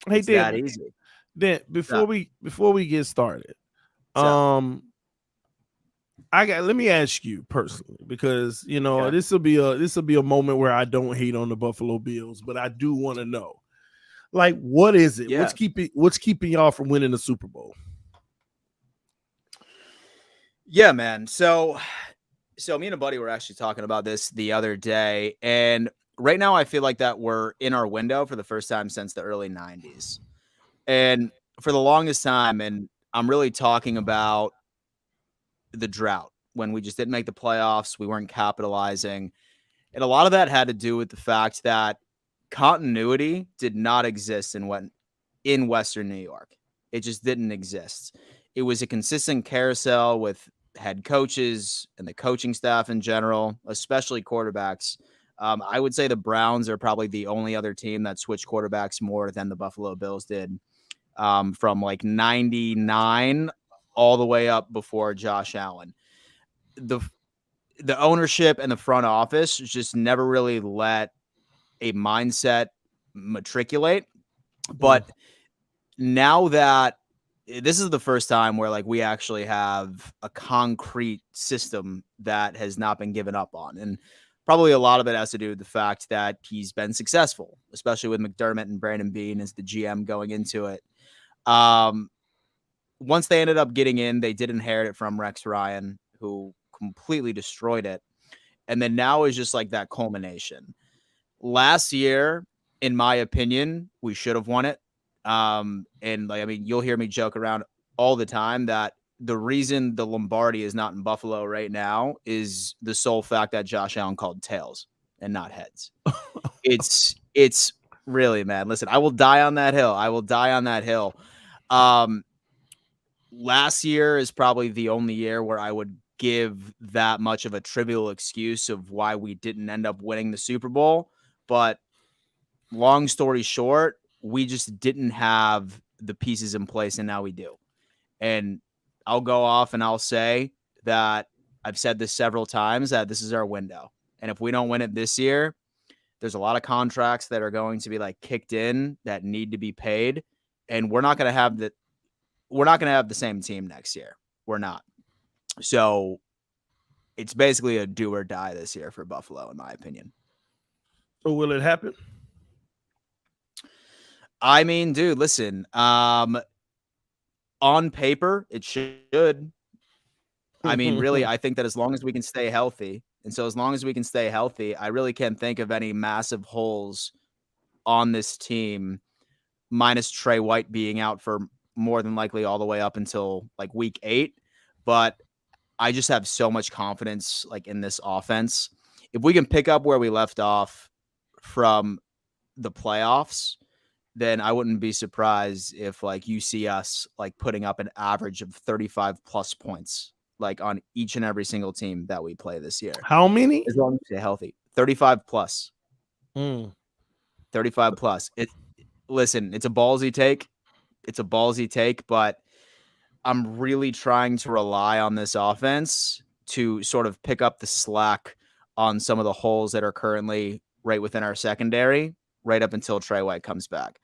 Hey, It's that Dan, easy. Yeah. before we get started, So, um, let me ask you personally, because okay. this will be a moment where I don't hate on the Buffalo Bills, but I do want to know, like, what is it? Yeah. What's keeping y'all from winning the Super Bowl? Yeah, man. So me and a buddy were actually talking about this the other day, and right now I feel like that we're in our window for the first time since the early 90s. And for the longest time, and I'm really talking about the drought when we just didn't make the playoffs, we weren't capitalizing. And a lot of that had to do with the fact that continuity did not exist in Western New York. It just didn't exist. It was a consistent carousel with head coaches and the coaching staff in general, especially quarterbacks. I would say the Browns are probably the only other team that switched quarterbacks more than the Buffalo Bills did, from like 99 all the way up before Josh Allen. The the ownership and the front office just never really let a mindset matriculate. Mm. But now that this is the first time where like we actually have a concrete system that has not been given up on. And probably a lot of it has to do with the fact that he's been successful, especially with McDermott and Brandon Bean as the GM going into it. Um, Once they ended up getting in, they did inherit it from Rex Ryan, who completely destroyed it. And then now is just like that culmination. Last year, in my opinion, we should have won it. And like, I mean, you'll hear me joke around all the time that the reason the Lombardi is not in Buffalo right now is the sole fact that Josh Allen called tails and not heads. It's really, man. Listen, I will die on that hill. I will die on that hill. Um, Last year is probably the only year where I would give that much of a trivial excuse of why we didn't end up winning the Super Bowl. But long story short, we just didn't have the pieces in place, and now we do. And I'll go off and I'll say that I've said this several times that this is our window. And if we don't win it this year, there's a lot of contracts that are going to be like kicked in that need to be paid. And we're not going to have the same team next year. We're not. So it's basically a do or die this year for Buffalo, in my opinion. So will it happen? I mean, dude, listen, on paper, it should. I mean, really, I think that as long as we can stay healthy, and so as long as we can stay healthy, I really can't think of any massive holes on this team, minus Trey White being out for more than likely all the way up until like week 8. But I just have so much confidence like in this offense. If we can pick up where we left off from the playoffs, then I wouldn't be surprised if like you see us like putting up an average of 35 plus points like on each and every single team that we play this year. How many? As long as you stay healthy. 35 plus. Mm. 35 plus. It Listen, it's a ballsy take. It's a ballsy take, but I'm really trying to rely on this offense to sort of pick up the slack on some of the holes that are currently right within our secondary, right up until Trey White comes back.